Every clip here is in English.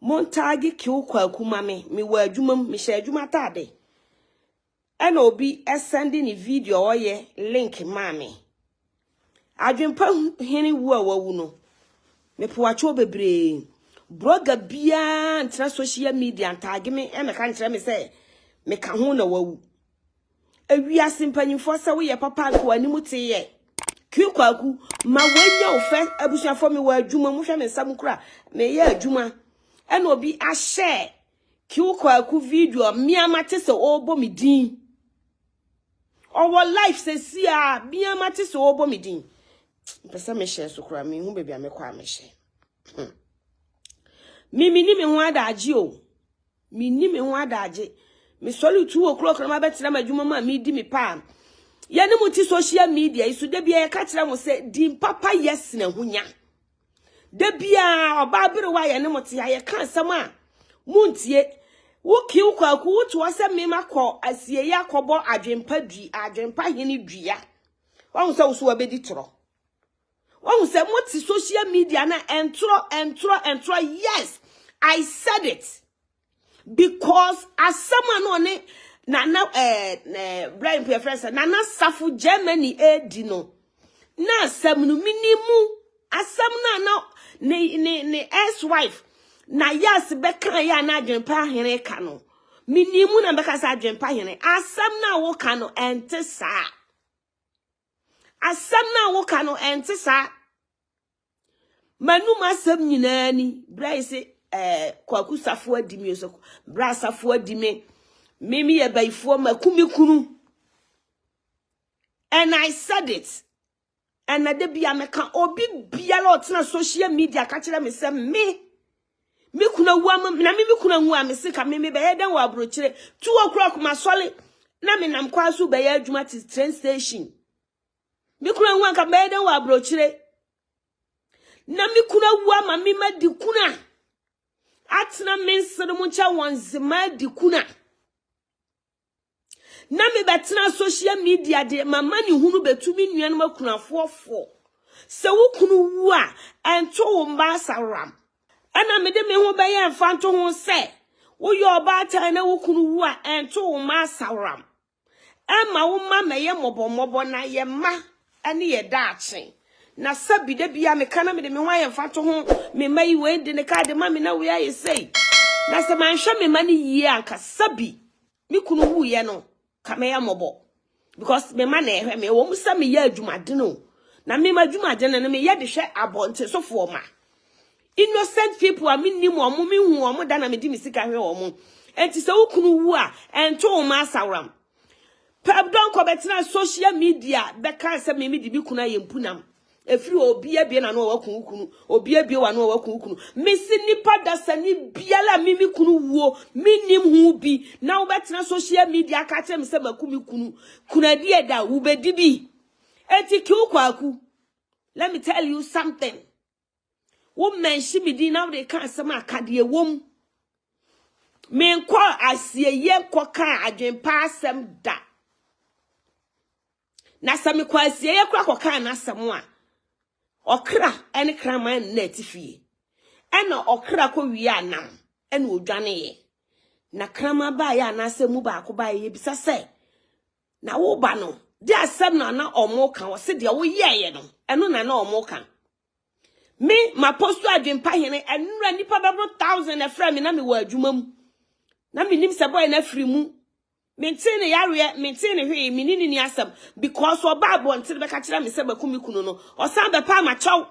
Montagi Q-Kwaku mame, me were jumum, me share jumatade. And obi sending a video or ye link mammy. Adwenepahene wo me poacho bebre. Broga bia ntra social media tag me e me kan kire me say me ka ho na wawu. Awia simpanyimfo se wo ye papa ko animu te ye. Q-Kwaku ma wanya ofe abusuafo me wa adwuma mu hwe me nsam kura me ye adwuma. E na obi a share Q-Kwaku video me amate se obo me din. Our life says sia bi amate se obo me din. Pesa me share so kura me hu bebia me kwa me share. Mi ni me ho adaje o. Mi ni me ho adaje. Me solu 2 o'clock na ma betra ma dwuma ma mi di me pa. Ye ne muti social media isu de bia ye ka kira mo se di papa yes na hunya. De bia oba bere wa ye ne muti ya ye kan sama. Muntie wo Q-Kwaku wo to ase me makọ asie ya kobo adwenepahene dua. Wa hu se wo so wa bedi toro. One say multi social media na entro. Yes, I said it because as someone on it Brian preference na safu Germany dino na samnu minimu asam na ne ex-wife na yes beka ya na Adwenepahene ka no minimu na beka sa Adwenepahene asam na wo ka no ente sa. Asam na wo ka no ente sa. Manu masam nyina ni bra se kwaku safo adimi so bra safo adimi mimi ye baifo makumi kunu. And I said it. And na de bia meka obi bia la otena social media ka kire me se me kuna wu am na me kuna wu am se ka me be ye den wa brochire 2 o'clock ma sole na me nam kwa so be ye adwuma ti train station. Me kuna wu an ka be ye den wa brochire na me kuna wu ama me ma di kuna atna me nsere mu cha wanzima di kuna na me betena social media de mama ni hunu betumi nuan ma kuna fofo se wo kunu wu a ento wo mba saram ana me de me ho be ye mfa nto ho se wo yo oba ta na wo kunu wu a ento wo ma saram ema wo ma me ye mobomobo na ye ma ane ye daache na sabi de bia me kana me de me ho aye mfa to ho me mai we de ne ka de ma me na we aye sei na se man hwe me ma ni yie anka sabi me kunu wu ye no ka me ya mobo because me ma na ehwe me wo musa me ya adwumade no na me ma adwumade na me ye de hwe abonte sofo ma innocent people a me nim o mo me hu o mo da na me di me sika hwe o mo enti se wo kunu wu a ento o ma sawaram pabdon ko betina social media be kan se me di bi kuna ye mpunam efiri obi ebie na no wakun kunu obi ebie wa no wakun kunu mesi nipa dasani biala mimi kunu wo minim hu bi na wo betina social media ka che me se makumi kunu kuna die da wo bedi bi eti Q-Kwaku. Let me tell you something. Wo menshi mi di na wo de kan asem akade wom me nko asie ye nko kan adwenpa asem da na sami kwa asie ye kra kan na asem a okra ene kraman na atifie ena okra ko wi anam ena odwane ye na krama ba ya na asemu ba ko ba ye bisa se na wo ba no de asem na omo kan wo se de wo ye no eno na omo kan me ma postu Adwenepahene enura nipa bebo 1000 e fra me na me wa adwuma mu na me nim se boy na firi mu maintain yare maintain hwe me ni asem because oba abonte be ka kira me se bakumi kunu no o san be pa ma chaw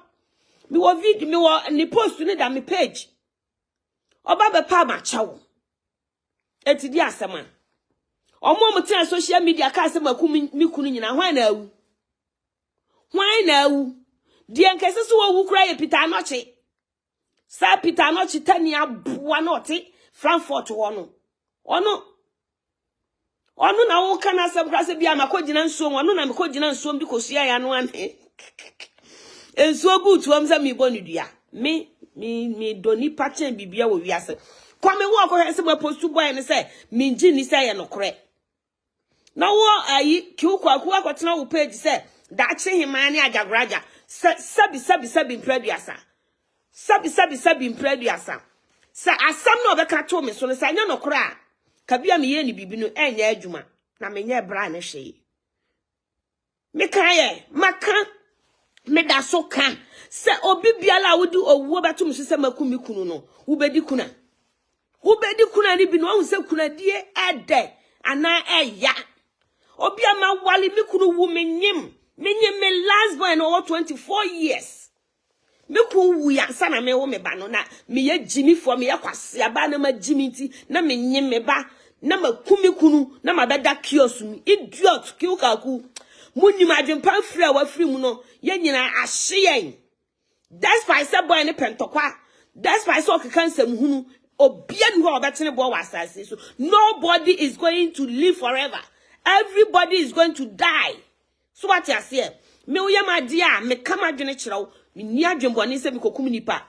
me wo video me wo ni post ni da me page oba be pa ma chaw eti di asem a omo mo tena social media ka asem bakumi mi kunu nyina hwan na awu di enkese so wo kura ye Peter Anokye sa Peter Anokye tani aboa na ote Frankfurt ono na wo kana asem kra se bia makogina nsuo ono na makogina nsuo bi kosua ya no ane ensuo butu am se mi bonu dua me doni pachen bibia wo wiase kwame wo akọ se ma postu boy ne se minji ni se ye no kore na wo ayi Q-Kwaku akotena wo page se Daakyehemaa ne ajagraja sabi impreduasa Sa asam no obeka to me so no sa nya no kora ka bia me ye ni bibi no enya adwuma na me nya bra na hwe me kan ye maka me da so kan se obi biala wodi owuo beto me so se makumi kunu no wo bedi kuna ni bi no hu se kuna die ede ana eya obi ama wali me kunu wu menyim me last boy no 24 years me ku wu ya sa na me wo me ba no na me ye jimi fo me ye kwase aba na ma jimi ti na me nyim me ba na makumi kunu na ma beda kiosk mu idiot Q-Kwaku munyim adwempa free a wa free mu no ye nyina ahye yen that's why say boy ne pentokwa that's why so kansam hunu obia nu ho obetene bo wa asase so nobody is going to live forever. Everybody is going to die. So what you say? Me uya ma dia me kama dwene kyerɛw me ni adwembɔne se me kokum nipa.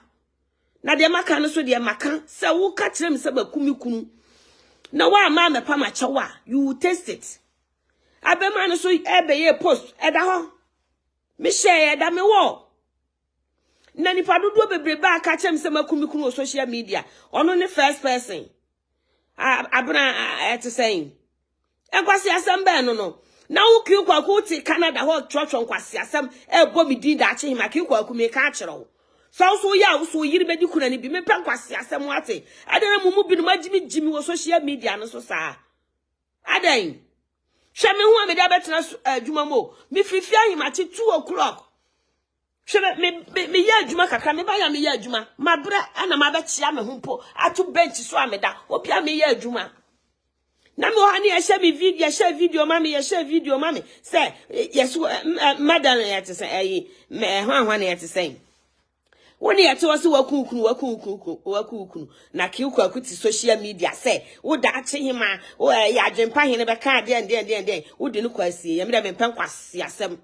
Na de maka no so de maka se wo ka kyerɛ me se ba kumi kunu. Na wa ma me pa ma kyɛw a you will taste it. Abema no so ebe ye post eda ho. Me share eda me wo. Na nipa dodo bebre ba ka kyerɛ me se ma kumi kunu on social media. Ono ne first person. Abuna to saying Enkwasi asem be no na wo Q-Kwaku ti Canada ho trotro nkwasi asem ebo mi din Daakyehemaa Q-Kwaku me ka kyerɛw so ya wo so yiri bedi kuna ni bi me pa nkwasi asem wate adana mumu bi no magimi wo social media no so saa adan hwe me hu amede abetena adwuma mo me fifi ahimati 2 o'clock hwe me ya adwuma kakra me ba ya me ya adwuma mabra ana mabɛkyia me ho mpo atu bench so ameda obi a me ya adwuma na me ohani ya share video mami ya share video mami say yes madam ya te say me hwan ya te say woni ya te wose wakukunu na Q-Kwaku ti social media say wo Daakyehemaa wo ya Adwenepahene be ka den wo di no kwasi ya me da me pen kwasi asem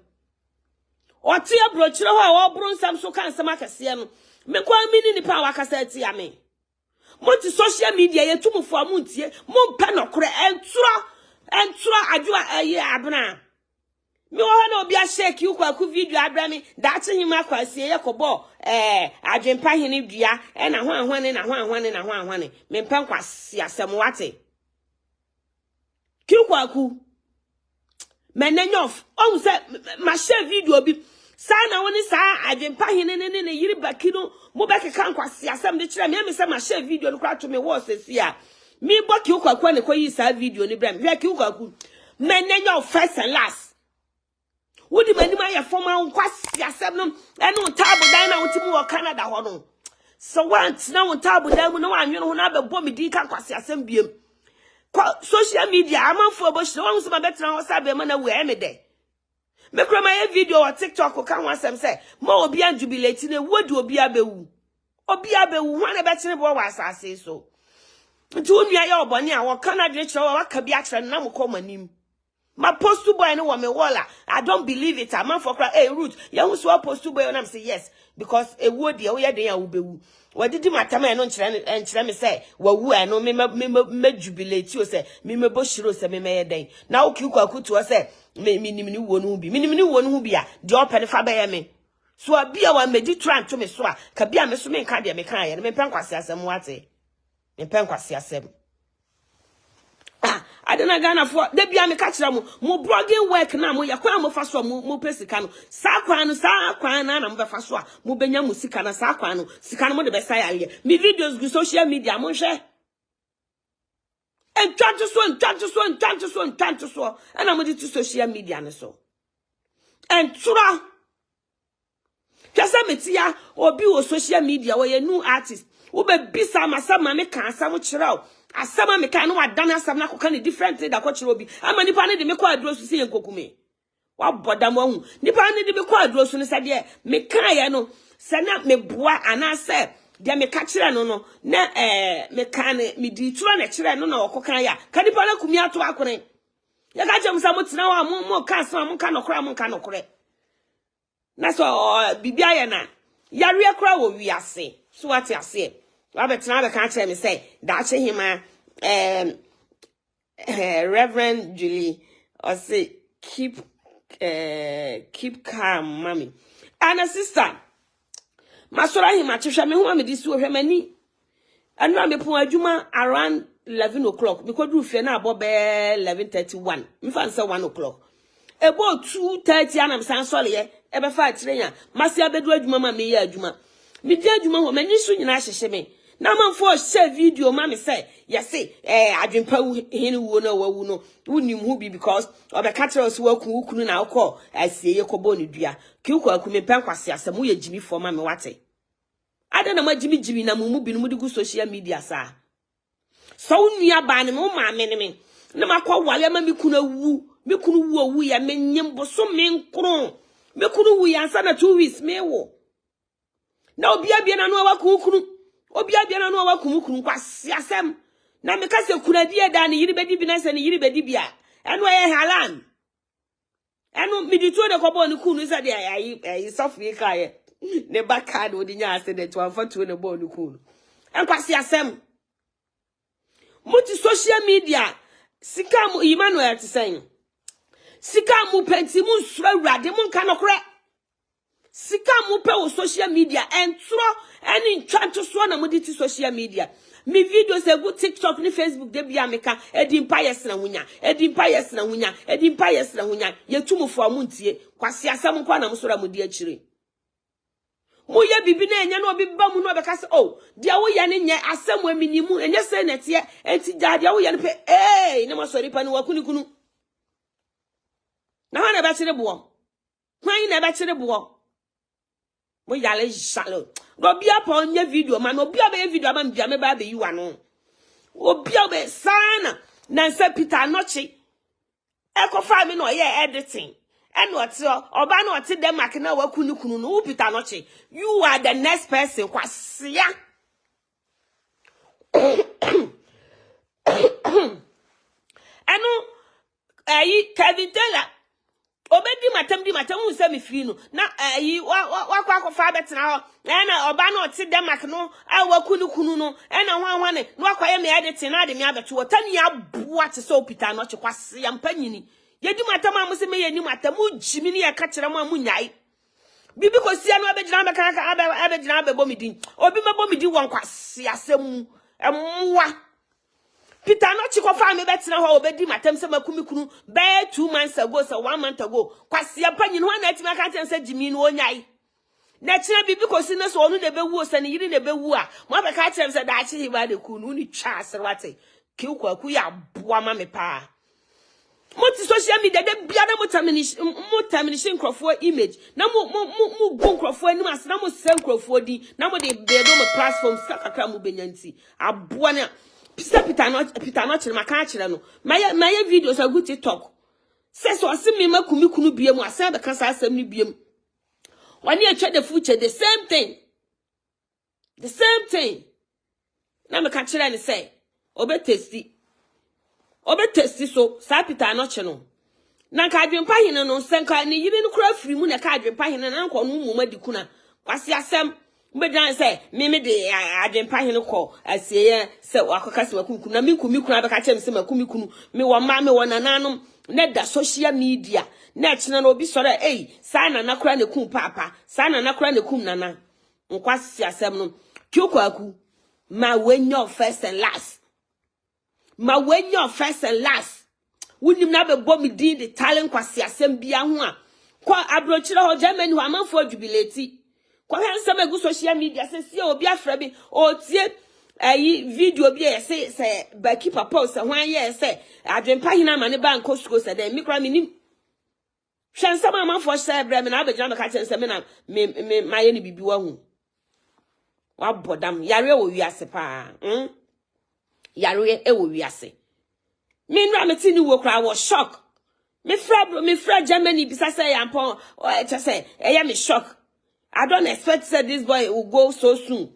otu ya brochire ho a wo bro nsam so kan nsam akase no me kwa mini ni pa wakasa ti ya me Monti social media ye tumufo amuntie mompa nokore entro adwa abna me wo na obi a share Q-Kwaku video abra me Daakyehemaa kwasi ye kobo Adwenepahene dua na hwan me mpa kwasi asem wate Q-Kwaku menenyof on se ma share video bi Sana woni sa Adwenepahene ne yiri bakino mo be keka nkwase asem de kire me se ma share video no kra to me wo sesi a mi bo Q-Kwaku ne koyi sa video ni bra me hwe Q-Kwaku menenya first and last wodi manim aye forma nkwase asem no ene table dan na woti mu wo Canada ho no so want na won table dan mu no wanwe no ho na be bo me di ka nkwase asem biem social media amanfo bo hire won so ma betra ho sa be ma na we me de me kro ma ye video on TikTok ka ho asem say ma obi an jubilate ne wodi obi abewu hwan e betene bo wa asase so nti onua ye obone a wo Canada kire wo aka bi akire na mo ko manim ma post boy no wo me walla I don't believe it am for kra root ye hu so post boy na me say yes because ewu de wo ye den a wo bewu wadidi matama no nkyere me say wawu no me jubilate o say me bo shiro say me ye den na wo Q-Kwaku to say me nimni wo no bi a de open fa ba ye me so abia wa medi tran to me so a ka bia me so me nka de me kan ye me pen kwase asem wate me pen kwase asem adena Ghana for de bia me ka kira mo blogging work na mo ye kwa mo fa so mo pesika no sa kwan na mo be fa so a mo benya mo sika na sa kwan no sika no mo de be sa ya me videos go social media mo hwe and twanto so and I'm to social media no so and tura kasa metia obi wo social media we new artist wo be bisa masama me kan asam kirawo asama me kan no wadane asam na koka ne different thing da ko kira obi ama nipa ne de me kwa adro so se yenkokume wa bodam hu nipa ne de me kwa adro so ne se de me kan ye no se na me boa ana se de me ka kira no na me kan me di tura na kira no na okokan ya ka nipa na kumi ato akore ya ka jem sa mo tina wa mo ka asam mo ka nokora na so bibia ye na yare akora wo wiase so what you say wa betina be kan kire me say Daakyehemaa Reverend Julie or say keep calm mommy and a sister masora him atehwe me ho amedi si ohwe mani And now me pon adwuma around 11 o'clock. Me could do fe na abo be 11:31. Me fan say 1 o'clock. About 2:30 and I'm saying sorry e be fa atire ya. Masi abedu adwuma ma me ya adwuma. Me di adwuma ho mani so nyina hyehye me. Na man for share video ma me say say Adwenepahene wo na wawu no wonim hu bi because obeka kire so waku ukunu na akọ asie yekobo ne dua Q-Kwaku me pen kwase asem wo ye jimi for ma me wate ada na majimi na mumu bi no mu digu social media sa so nua ba ne mo ma me ne me na makọ wale ma me kunu wu ya menyem boso me nkron me kunu wu ya sa na 2 weeks me wo na obia bia na no waku ukunu obia bia na no wakumukunu kwase asem na me kase kunadie da ne yiri bedi bi na se ne yiri bedi bia eno ye halan eno midito de kobo ne kunu se de ayi sofie kaye ne baka de odi nya ase de to amfatu ne bo ne kunu enkwase asem muti social media sika mu Emmanuel tisen sika mu penti mu nsura urade mu nka nokre sika mu pe wo social media entro any ntwanto so na mudi ti social media mi videos egu TikTok ni Facebook de bia meka edimpa yes na hunya yetumufo amuntie kwase asem kwa na msora mudi akire moye bibi na enye na obi ba mu no obeka se oh dia wo ye ne nye asem aminimu enye se netie enti dia wo ye ne pe ne masori pa ni wakuni kunu na ha na ba kire bo hwan na ba kire bo mo yale jalo robia pa onye video man obia be video ma mbia me ba be yiwa no obia be sana na nse Peter Anokye ekofa mi no ye editing eno ote oba na ote Denmark na wakunu kunu no Peter Anokye you are the next person kwasia eno Kevin Taylor obedi matam unse me firi no na wakwa fa betena ho na oba na ote Denmark no awakunu kunu no na hwanhwane na wakwa ye me editing na de me abeto wotani ya boa te so Peter Anokye kwase ya mpanyini yedi matam amuse me yeni matam ujimi ni ya ka kire mo amunyai bibi ko sia no abegyina abegyina abebomidin obi mebomidin won kwase asem emwa Peter Anokye ko fa me betena ho obedi matam se makumi kunu be 2 months ago so 1 month ago kwase panyin ho na atima ka tense jimi no onyai na kira bibi ko si na so onu na bewu se ne yiri na bewu a mo be ka tense Daakyehemaa de kunu ni twa asrwate Q-Kwaku ya boa ma me pa moti social media de bia na motaminish crofo image na mo bon crofo anim ase na mo send crofo di na mo de bedo mo platform sakakra mo benyanti aboa na Peter Anokye maka akire no maye videos agu TikTok se so asem me makumi kunu biam ase be kasa asem ni biam wani atwa the future the same thing na me ka kire ni say obe testi so sa Peter Anokye no na ka Adwenepahene no senka ni yiri no kura firi mu na ka Adwenepahene na nko no muma dikuna kwase asem mbedran say me de Adwenepahene ko asie se akokase makumkum na minkumi kunu abeka chem se makumi kunu me wo ma me wo nananom na da social media na kina na obi sore sa nana kura ne kum papa sa nana kura ne kum nana nkwase asem no Q-Kwaku ma wenyo first and last wunim na be bom din the talent kwase asem bia ho a kwa abrochire ho Germany ho amanfo jubilate kwa hensem egu social media se obi afra bi o tie video bi se baki papa se hwan ye se Adwenepahene amane ba nkosuko se dem mikra minim hwensem amanfo se bre me na abegina me ka hwensem na me maye ni bibi wa hu wa bodam yare wo wiase pa yare e wo wiase me nra me tini wo kra wo shock me fra Germany bisa say yampon o say me shock. I don't expect that this boy will go so soon.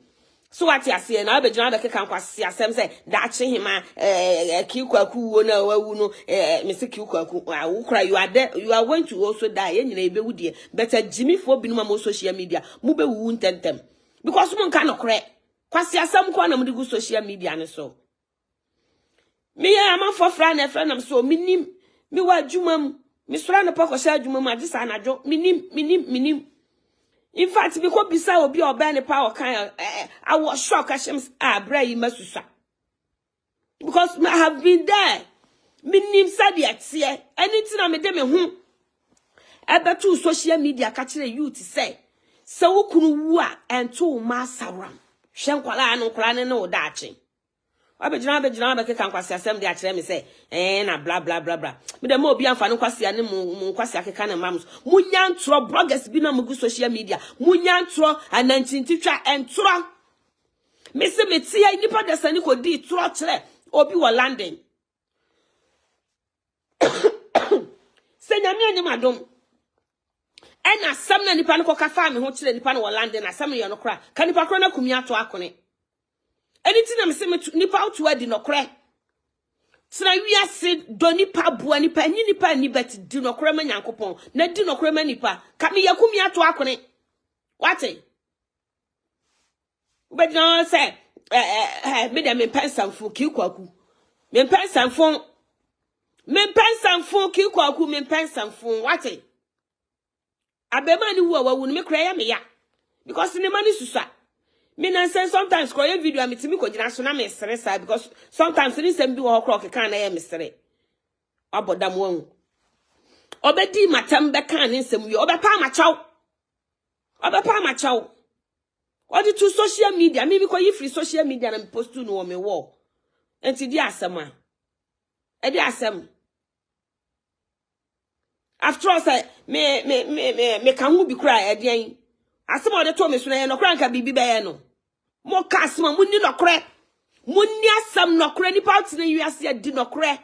So what you see now be jana be kan kwase asem say Daakyehemaa Q-Kwaku wo na wawu no Mr. Q-Kwaku wo kra you are there, you are going to also die nyina ebe wudie but Jimmy for binuma mo social media mu be wu ntentem because mo nka no kre kwase asem ko na mo digu social media ne so me ya am for friend am so minim mi wa adwuma mi sura na pakosha adwuma ma disa anajo minim In fact, because beside obi obey power kind I was shocked at bray masusa. Because I have been there. Minim said yet anything I made them whom ever to social media catching you to say. So kunu and two masaram. Shankwala no clan no daching. Abejana be kan kwasi asem de akere me say na blah blah blah blah me dem obi amfa no kwasi ane mu kwasi akeka na mams munya ntro bloggers bi na mugu social media munya ntro anantintitwa entro me se me tie nipa de sani ko di tro kire obi wo London se nyame anyam adom ena asem na nipa no ko ka fa me ho kire nipa no wo London asem ye no kra ka nipa kro na kumi ato akone. Anything I'm saying nipa out to di no kre. Sna wi ase do nipa boa nipa nyi nipa ni bet di no kre ma Nyankopon. Na di no kre ma nipa. Ka me yakumi ato akone. What? But no say me dem pensamfo Q-Kwaku. Me pensamfo Q-Kwaku me pensamfo. What? Abema ni wo wa wunu me kra ya me ya. Because ni mani susa. Me nan say sometimes call your video amitimi ko gina so na me sere sa because sometimes ni sem bi wo clock kan na ya me sere abodam won obedi matam be kan ni nsem wi obepa machaw odi to social media me ko yi free social media na me post no wo me wo enti di asema e di asem after all say me kan hu bi kura e dian asem o de to me so na ye no kura nka bibi be ye no mo kasma munni nokre munni asam nokre ni part na wiase ya di nokre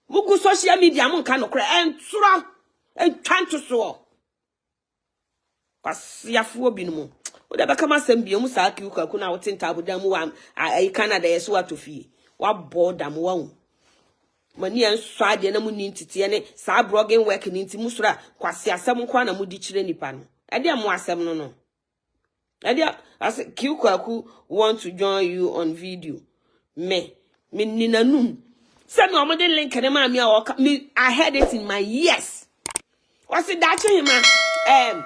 mugu social media mo nka nokre entro entwanto so kwasiafo obi no mo o de baka masam bi mu sa Q-Kwaku na wotinta abodam wa ai Canada yeso atofie wa boda mo wa mani enso ade na munni ntite ne sa blogging work ni nti musura kwasi asam kwa na mudi kire nipa no ade mo asam no as Q-Kwaku want to join you on video. Me ninanum. Send me on the link and I heard it in my ears. What's it Daakyehemaa?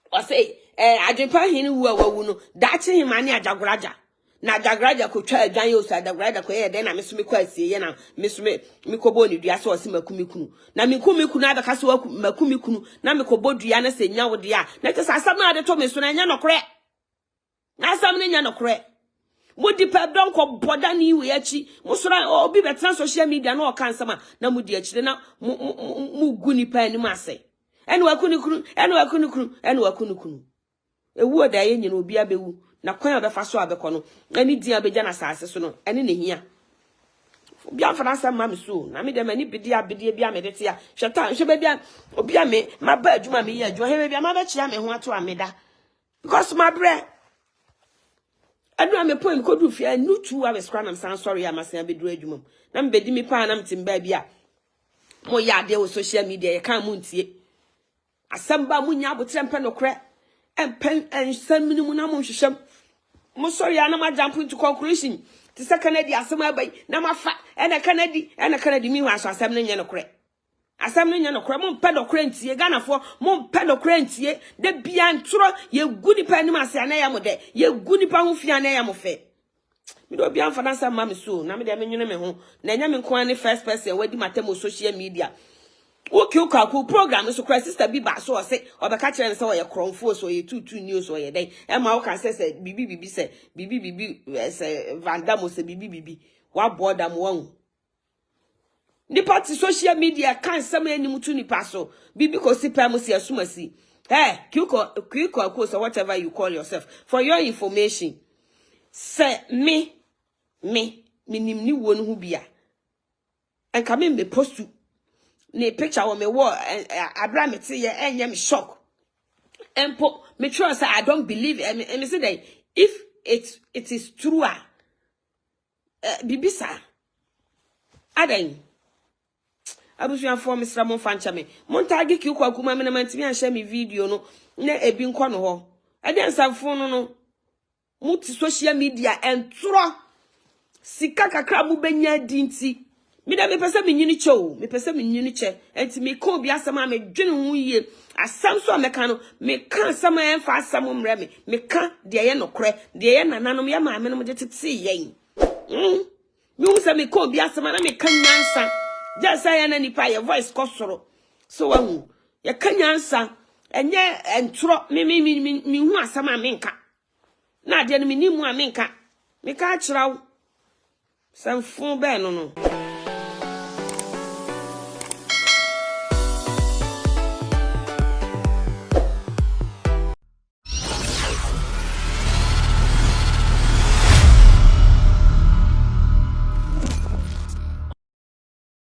What's it? Adwenepahene wo no Daakyehemaa ni ajagraja. Na ajagraja ko twa adwan yo sa ajagraja ko ye den na meso me kwasie ye na meso me kobo ni dua so ose makumikunu. Na mekumikunu abeka so makumikunu na me kobo dua na se nya wo de a. Na te asam na de to me so na nya nokre. Na asam na nya nokre. Mudi pe don ko boda ni we achi. Musora obi betra social media na o kan sama na mudi achi na mu guni pa ni mase. Enu wakunukunu. Ewu da ye nyina obi abewu. Na kwan obefa so abekọ no. Ani din abeja na saase so no. Eni ne hia. Obi afana asam ma me so. Na me dem ani bidi bia me dete ya. Hweta hwe bia obi ame maba adwuma me ye adwuma. He bia maba chia me ho ato ameda. Because my bre adwuma me point ko du fia nu 2 hours kra na san sorry amasen abeduru adwuma. Na me bedi me pa na mtimba bia. Mo ya de o social media ye kan mu ntie. Asamba munya abotre mpe no kre. Empen ensamini mu na mo hwehwem. Mo sorry ana ma jump into conclusion. Ti se Canada asem abai na mafa ena Canada mi hu aso asem na nya no kre. Asem na nya no kre mo mpe no kre ntie Ganafo mo mpe no kre ntie de bia ntro ye gudi pa ni ase ana ya mo de ye gudi pa hu fia na ya mo fe. Mi do bia mfa na asem ma me so na me de menwene me ho na nya me nko ani first person wadi matem social media. Q-Kwaku program so cry sister bi ba so say obeka kire nse oye kronfo so ye tutu news oye den e ma wo kan say bibi say bibi say vandamo say bibi wa boda mo wan ni party social media kan sam anim tu ni paso bibi ko sipa mo si asumasi Q-Kwaku so whatever you call yourself for your information say me nim ni wo no hu bia en ka me post ne picture wo me wo abra me tie enye me shock empo me sure say I don't believe me say that if it is true bibisa adan abusuan for Mr. Monfancha me montage Q-Kwaku ma me na mantimi an share me video no na ebi nko no ho adan sanfo no muti social media entro sika kakra mu benya dinti Me da me pese me nyini che o, me pese me nyini che. Enti me ka obi asama me dwene ho yie. Asam so me ka no, me ka asama emfa asam mre me ka de ye nokre, de ye nananom ye maame no de tete yen. Me hu se me ka obi asama na me ka nyansa. Just say na nipa ye voice kosoro. So wahu, ye ka nyansa, enye entro me hu asama me nka. Na de no me ni mu a me nka. Me ka kirawo. Sanfun be no no.